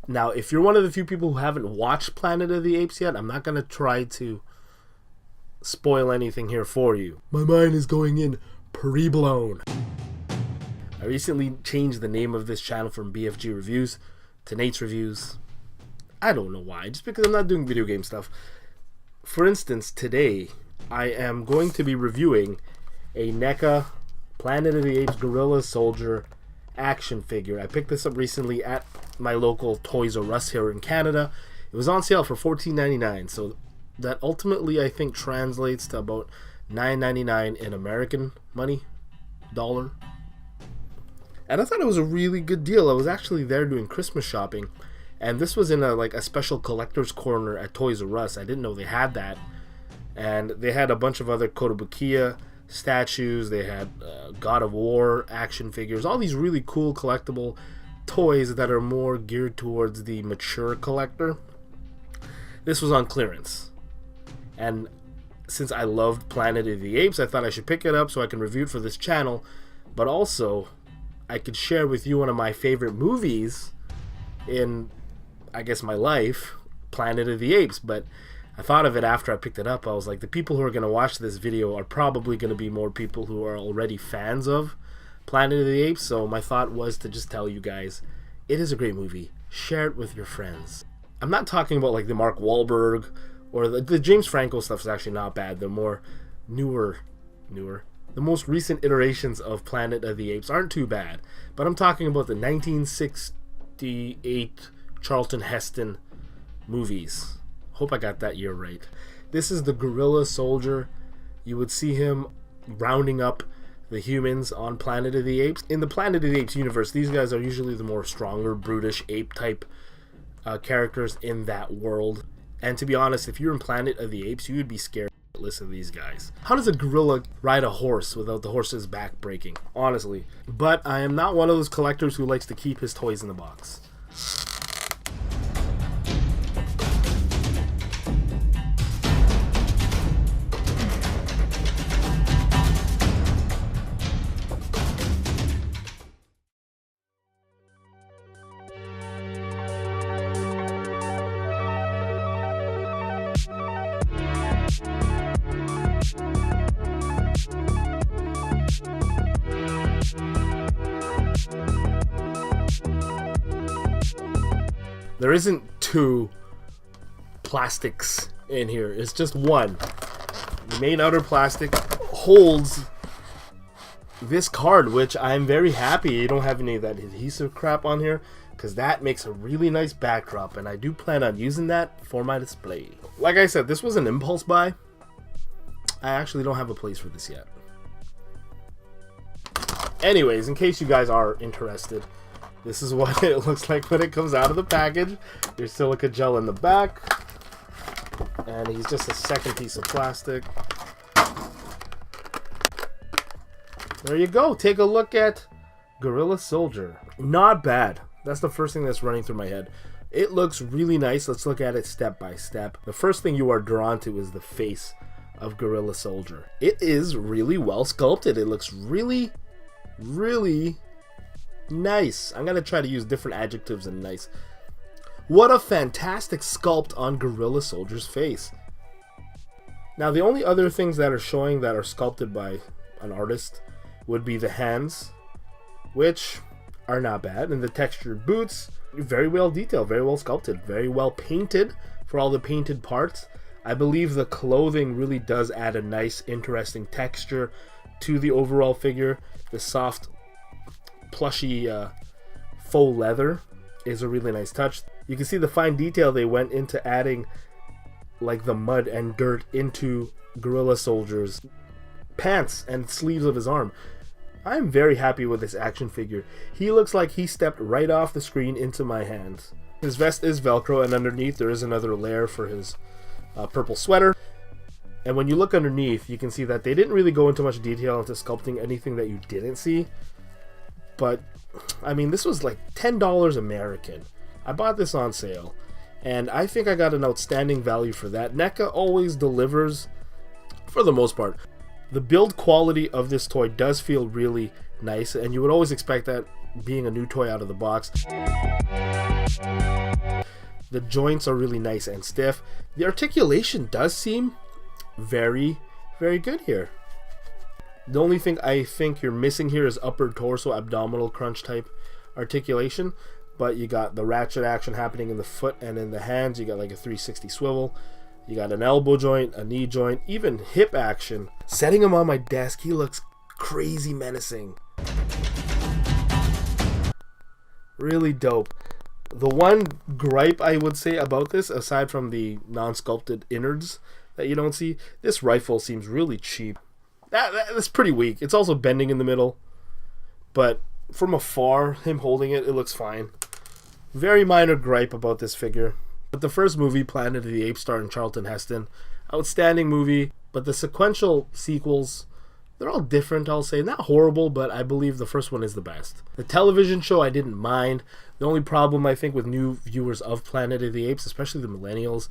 Now, if you're one of the few people who haven't watched Planet of the Apes yet, I'm not going to try to spoil anything here for you. My mind is going in pre-blown. I recently changed the name of this channel from BFG Reviews to Nate's Reviews. I don't know why, just because I'm not doing video game stuff. For instance, today I am going to be reviewing a NECA Planet of the Apes Gorilla Soldier action figure. I picked this up recently at my local Toys R Us here in Canada. It was on sale for $14.99, so that ultimately I think translates to about $9.99 in American money, dollar. And I thought it was a really good deal. I was actually there doing Christmas shopping, and this was in a special collector's corner at Toys R Us. I didn't know they had that. And they had a bunch of other Kotobukiya statues. They had God of War action figures, all these really cool collectible toys that are more geared towards the mature collector. This was on clearance, and since I loved Planet of the Apes, I thought I should pick it up so I can review it for this channel, but also I could share with you one of my favorite movies in, I guess, my life, Planet of the Apes. But I thought of it after I picked it up. I was like, the people who are going to watch this video are probably going to be more people who are already fans of Planet of the Apes, so my thought was to just tell you guys, it is a great movie. Share it with your friends. I'm not talking about like the Mark Wahlberg or the James Franco stuff is actually not bad. The more newer. The most recent iterations of Planet of the Apes aren't too bad, but I'm talking about the 1968 Charlton Heston movies. Hope I got that year right. This is the Gorilla Soldier. You would see him rounding up the humans on Planet of the Apes. In the Planet of the Apes universe, these guys are usually the more stronger, brutish, ape-type characters in that world. And to be honest, if you're in Planet of the Apes, you would be scared shitless of these guys. How does a gorilla ride a horse without the horse's back breaking? Honestly. But I am not one of those collectors who likes to keep his toys in the box. There isn't two plastics in here, it's just one. The main outer plastic holds this card, which I'm very happy you don't have any of that adhesive crap on here, because that makes a really nice backdrop, and I do plan on using that for my display. Like I said, this was an impulse buy. I actually don't have a place for this yet. Anyways, in case you guys are interested, this is what it looks like when it comes out of the package. There's silica gel in the back, and he's just a second piece of plastic. There you go. Take a look at Gorilla Soldier. Not bad. That's the first thing that's running through my head. It looks really nice. Let's look at it step by step. The first thing you are drawn to is the face of Gorilla Soldier. It is really well sculpted. It looks really nice. I'm gonna try to use different adjectives than nice. What a fantastic sculpt on Gorilla Soldier's face. Now, the only other things that are showing that are sculpted by an artist would be the hands, which are not bad, and the textured boots. Very well detailed, very well sculpted, very well painted for all the painted parts. I believe the clothing really does add a nice, interesting texture to the overall figure. The soft, plushy faux leather is a really nice touch. You can see the fine detail they went into adding like the mud and dirt into Gorilla Soldier's pants and sleeves of his arm. I'm very happy with this action figure. He looks like he stepped right off the screen into my hands. His vest is Velcro, and underneath there is another layer for his purple sweater. And when you look underneath, you can see that they didn't really go into much detail into sculpting anything that you didn't see. But, I mean, this was like $10 American. I bought this on sale, and I think I got an outstanding value for that. NECA always delivers, for the most part. The build quality of this toy does feel really nice, and you would always expect that being a new toy out of the box. The joints are really nice and stiff. The articulation does seem very, very good here. The only thing I think you're missing here is upper torso abdominal crunch type articulation, but you got the ratchet action happening in the foot and in the hands. You got like a 360 swivel. You got an elbow joint, a knee joint, even hip action. Setting him on my desk, he looks crazy menacing. Really dope. The one gripe I would say about this, aside from the non-sculpted innards that you don't see, this rifle seems really cheap. That's pretty weak. It's also bending in the middle, but from afar, him holding it, it looks fine. Very minor gripe about this figure. But the first movie, Planet of the Apes, starring Charlton Heston, outstanding movie, but the sequential sequels, they're all different, I'll say. Not horrible, but I believe the first one is the best. The television show I didn't mind. The only problem, I think, with new viewers of Planet of the Apes, especially the millennials,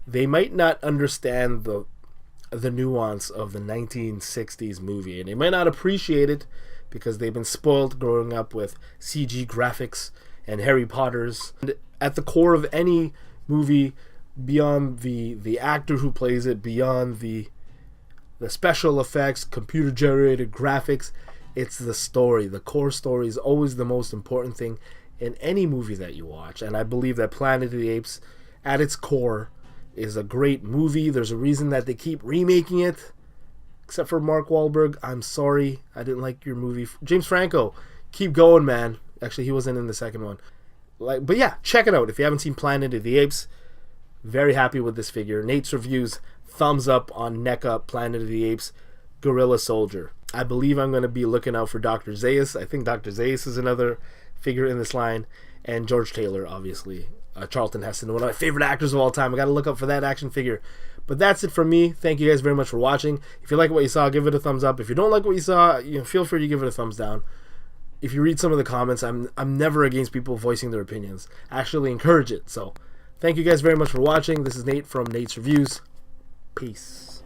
they might not understand the nuance of the 1960s movie, and they might not appreciate it because they've been spoiled growing up with CG graphics and Harry Potters. And at the core of any movie, beyond the actor who plays it, beyond the special effects, computer generated graphics, it's the story. The core story is always the most important thing in any movie that you watch, and I believe that Planet of the Apes at its core is a great movie. There's a reason that they keep remaking it, except for Mark Wahlberg. I'm sorry, I didn't like your movie. James Franco, keep going, man. Actually, he wasn't in the second one. But yeah, check it out if you haven't seen Planet of the Apes. Very happy with this figure. Nate's Reviews, thumbs up on NECA Planet of the Apes Gorilla Soldier. I believe I'm going to be looking out for Dr. Zaius. I think Dr. Zaius is another figure in this line, and George Taylor, obviously. Charlton Heston, one of my favorite actors of all time. I got to look up for that action figure. But that's it from me. Thank you guys very much for watching. If you like what you saw, give it a thumbs up. If you don't like what you saw, feel free to give it a thumbs down. If you read some of the comments, I'm never against people voicing their opinions. I actually encourage it. So thank you guys very much for watching. This is Nate from Nate's Reviews. Peace.